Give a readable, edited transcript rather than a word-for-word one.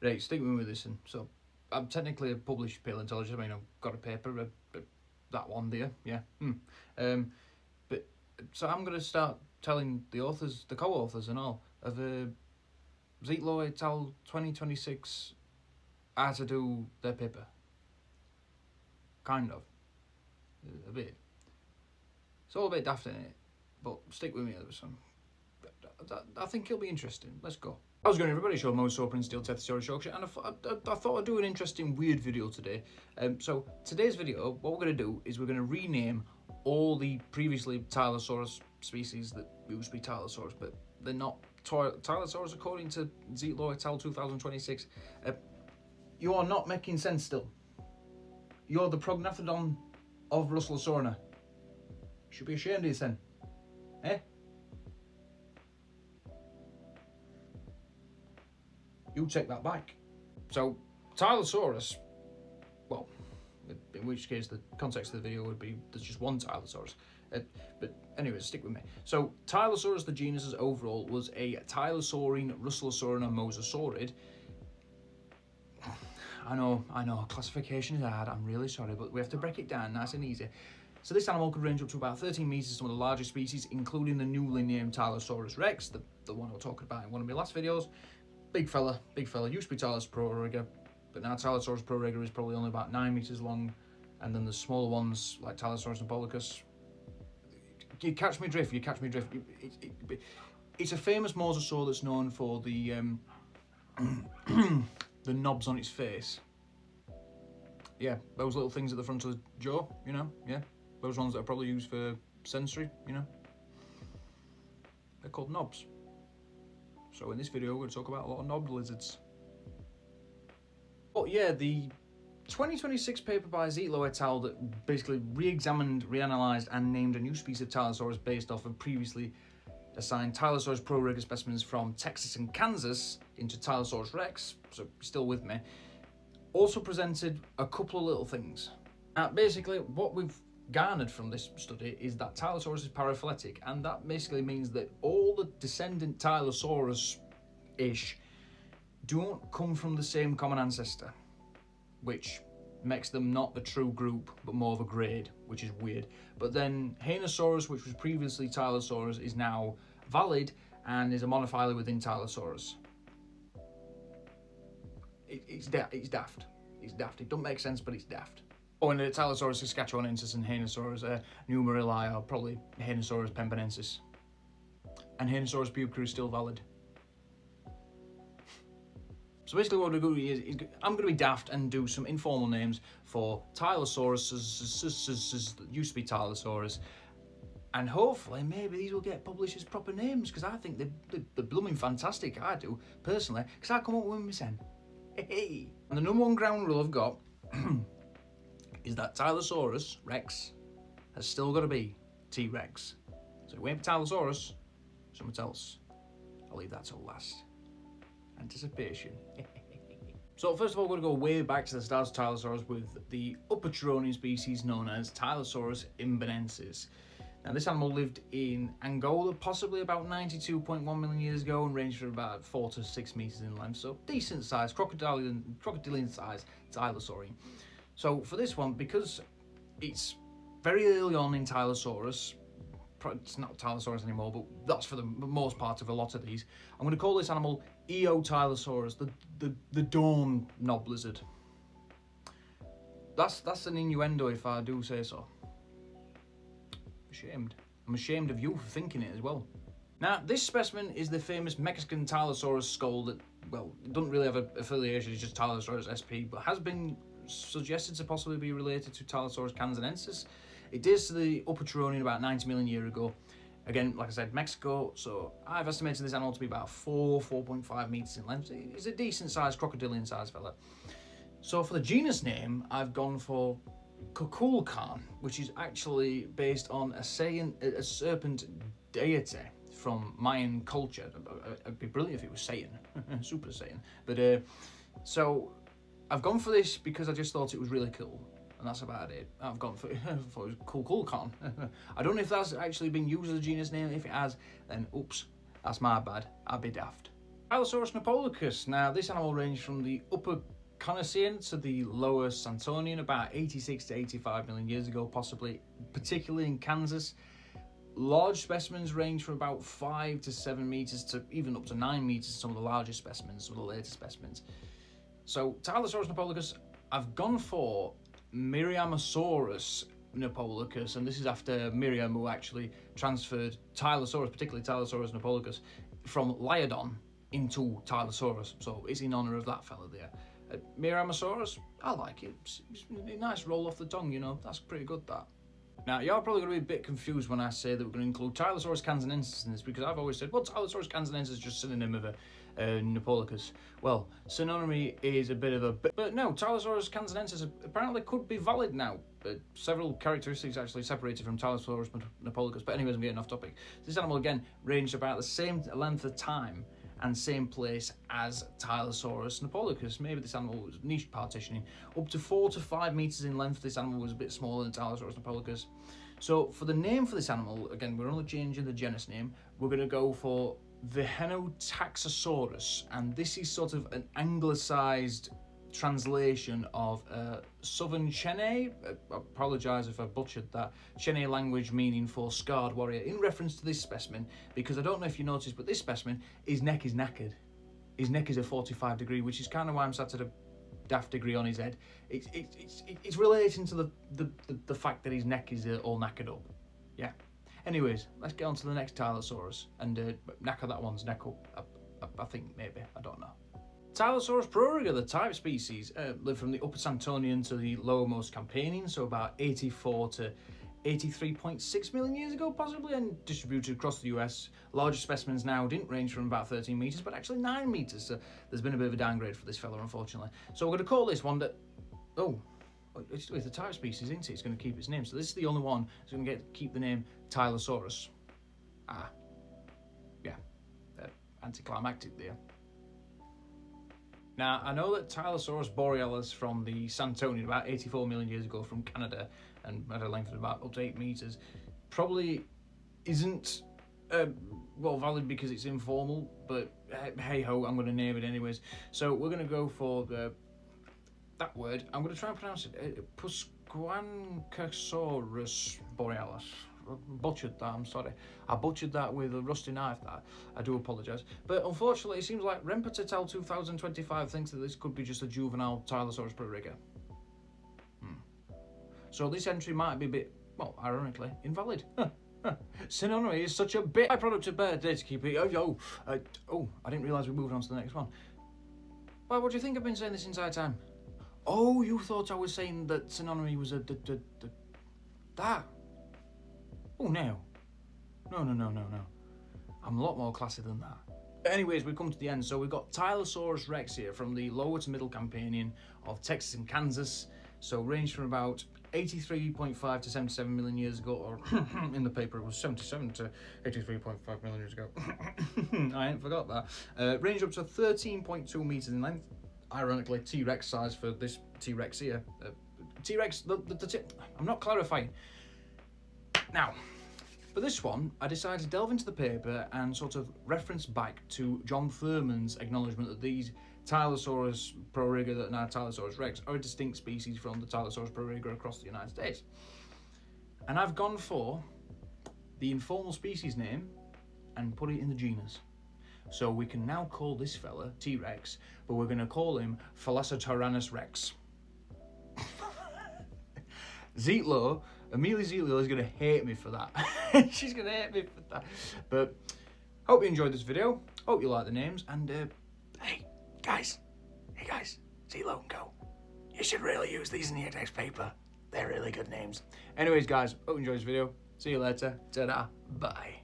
Right, stick with me with this. And so, I'm technically a published paleontologist. I mean, I've got a paper, that one there, yeah. But so I'm going to start telling the authors, the co-authors and all, of Zietlow et al. 2026 how to do their paper. Kind of. A bit. It's all a bit daft in it, but stick with me. I think it'll be interesting. Let's go. How's it going, everybody? Show Mo's Open Steel Tylosaurus Yorkshire, and I thought I'd do an interesting, weird video today. So today's video, what we're going to do is we're going to rename all the previously Tylosaurus species that used to be Tylosaurus, but they're not Tylosaurus according to Zietlow et al. 2026. You are not making sense still. You're the prognathodon of Russellosaurina. You should be ashamed of this then. Eh? You take that back. So, Tylosaurus, well, in which case the context of the video would be there's just one Tylosaurus. But anyways, stick with me. So, Tylosaurus, the genus overall, was a Tylosaurine Russellosaurina mosasaurid. I know, classification is hard, I'm really sorry, but we have to break it down nice and easy. So this animal could range up to about 13 metres, some of the larger species, including the newly named Tylosaurus rex, the one I was talking about in one of my last videos. Big fella, used to be Tylosaurus prorega, but now Tylosaurus prorega is probably only about 9 metres long, and then the smaller ones, like Tylosaurus napoleonicus. You catch me drift. It's a famous mosasaur that's known for the the knobs on its face. Yeah, those little things at the front of the jaw, you know, yeah. Those ones that are probably used for sensory, you know. They're called knobs. So in this video, we're going to talk about a lot of knobbed lizards. But yeah, the 2026 paper by Zietlow et al. That basically re-examined, reanalysed and named a new species of Tylosaurus based off of previously assigned Tylosaurus prorega specimens from Texas and Kansas into Tylosaurus rex, so still with me, also presented a couple of little things. Basically, what we've garnered from this study is that Tylosaurus is paraphyletic, and that basically means that all the descendant Tylosaurus-ish don't come from the same common ancestor, which makes them not the true group, but more of a grade, which is weird. But then Hanosaurus, which was previously Tylosaurus, is now valid and is a monophyly within Tylosaurus. It's daft. It's daft. It don't make sense, but it's daft. Oh, and the Tylosaurus saskatchewanensis and Hanosaurus numerilli are probably Hanosaurus pempenensis. And Hanosaurus pubica is still valid. So basically what we're going to do is I'm going to be daft and do some informal names for Tylosaurus, that used to be Tylosaurus, and hopefully maybe these will get published as proper names, because I think they're blooming fantastic, I do, personally, because I come up with them myself. Hey. And the number one ground rule I've got is that Tylosaurus rex has still got to be T-Rex. So it won't be Tylosaurus, something else. I'll leave that till last. Anticipation. So first of all, we're going to go way back to the start of Tylosaurus with the upper Turonian species known as Tylosaurus imbenensis. Now this animal lived in Angola possibly about 92.1 million years ago and ranged from about 4 to 6 metres in length, so decent size, crocodilian size Tylosaurian. So for this one, because it's very early on in Tylosaurus, it's not Tylosaurus anymore, but that's for the most part of a lot of these, I'm going to call this animal Eotylosaurus, the dawn knob lizard. That's an innuendo if I do say so. I'm ashamed of you for thinking it as well. Now, this specimen is the famous Mexican Tylosaurus skull that, well, it doesn't really have an affiliation, it's just Tylosaurus sp, but has been suggested to possibly be related to Tylosaurus kanzanensis. It dates to the Upper Turonian about 90 million years ago. Again, like I said, Mexico, so I've estimated this animal to be about 4.5 metres in length. It's a decent sized crocodilian sized fella. So for the genus name, I've gone for Kukulkan, which is actually based on a serpent deity from Mayan culture. It'd be brilliant if it was Satan, Super Saiyan. But so I've gone for this because I just thought it was really cool, and that's about it. I've gone for Kukulkan. I don't know if that's actually been used as a genus name. If it has, then oops, that's my bad. I'd be daft. Tylosaurus napolocus. Now, this animal ranged from the upper Conocene to the lower Santonian about 86 to 85 million years ago, possibly, particularly in Kansas. Large specimens range from about 5 to 7 meters to even up to 9 meters, some of the largest specimens, some of the later specimens. So, Tylosaurus napolocus, I've gone for Miriamosaurus napolocus, and this is after Miriam, who actually transferred Tylosaurus, particularly Tylosaurus napolocus, from Lyodon into Tylosaurus. So it's in honour of that fella there. Miriamosaurus, I like it. It's a nice roll off the tongue, you know, that's pretty good, that. Now, you're probably going to be a bit confused when I say that we're going to include Tylosaurus kanzanensis in this, because I've always said, well, Tylosaurus kanzanensis is just a synonym of a napolocus. Well, synonymy is a bit of a... But no, Tylosaurus kanzanensis apparently could be valid now. Several characteristics actually separated from Tylosaurus napolocus. But anyways, I'm getting off topic. This animal, again, ranged about the same length of time and same place as Tylosaurus napolocus. Maybe this animal was niche partitioning. Up to 4 to 5 meters in length, this animal was a bit smaller than Tylosaurus napolocus. So for the name for this animal, again, we're only changing the genus name. We're going to go for Vihenotaxosaurus, and this is sort of an anglicised translation of Southern Chene. I apologise if I butchered that. Chene language meaning for scarred warrior, in reference to this specimen, because I don't know if you noticed, but this specimen, his neck is knackered. His neck is a 45 degree, which is kind of why I'm sat at a daft degree on his head. It's relating to the fact that his neck is all knackered up. Yeah. Anyways, let's get on to the next Tylosaurus and knacker that one's neck up. I think maybe, I don't know. Tylosaurus pruriga, the type species, lived from the upper Santonian to the lowermost Campanian, so about 84 to 83.6 million years ago, possibly, and distributed across the US. Larger specimens now didn't range from about 13 meters, but actually 9 meters, so there's been a bit of a downgrade for this fella, unfortunately. So we're going to call this one that... Oh, it's the type species, isn't it? It's going to keep its name. So this is the only one that's going to keep the name Tylosaurus. Ah. Yeah. Anticlimactic there. Now, I know that Tylosaurus borealis from the Santonian about 84 million years ago from Canada and had a length of about up to 8 meters probably isn't well valid because it's informal, but hey ho, I'm going to name it anyways. So we're going to go for that word. I'm going to try and pronounce it Pusquancasaurus borealis. Butchered that, I'm sorry. I butchered that with a rusty knife, that. I do apologise. But unfortunately, it seems like Rempetetel 2025 thinks that this could be just a juvenile Tylosaurus pruriga. So this entry might be a bit, well, ironically, invalid. Synonymy is such a byproduct of better data keeping. I didn't realise we moved on to the next one. Well, what do you think I've been saying this entire time? Oh, you thought I was saying that synonymy was that. Oh, no. No. I'm a lot more classy than that. Anyways, we've come to the end. So we've got Tylosaurus rex here from the lower to middle Campanian of Texas and Kansas. So ranged from about 83.5 to 77 million years ago, or in the paper it was 77 to 83.5 million years ago. I ain't forgot that. Ranged up to 13.2 meters in length. Ironically, T-Rex size for this T-Rex here. T-Rex, I'm not clarifying. Now, for this one, I decided to delve into the paper and sort of reference back to John Thurman's acknowledgement that these Tylosaurus pruriga, that now Tylosaurus rex, are a distinct species from the Tylosaurus pruriga across the United States. And I've gone for the informal species name and put it in the genus. So we can now call this fella T-Rex, but we're going to call him Thalassotyrannus rex. Zietlow, Amelia Zietlow is going to hate me for that. She's going to hate me for that. But hope you enjoyed this video. Hope you like the names. And hey guys, Zietlow and Co. You should really use these in your next paper. They're really good names. Anyways guys, hope you enjoyed this video. See you later. Ta-da. Bye.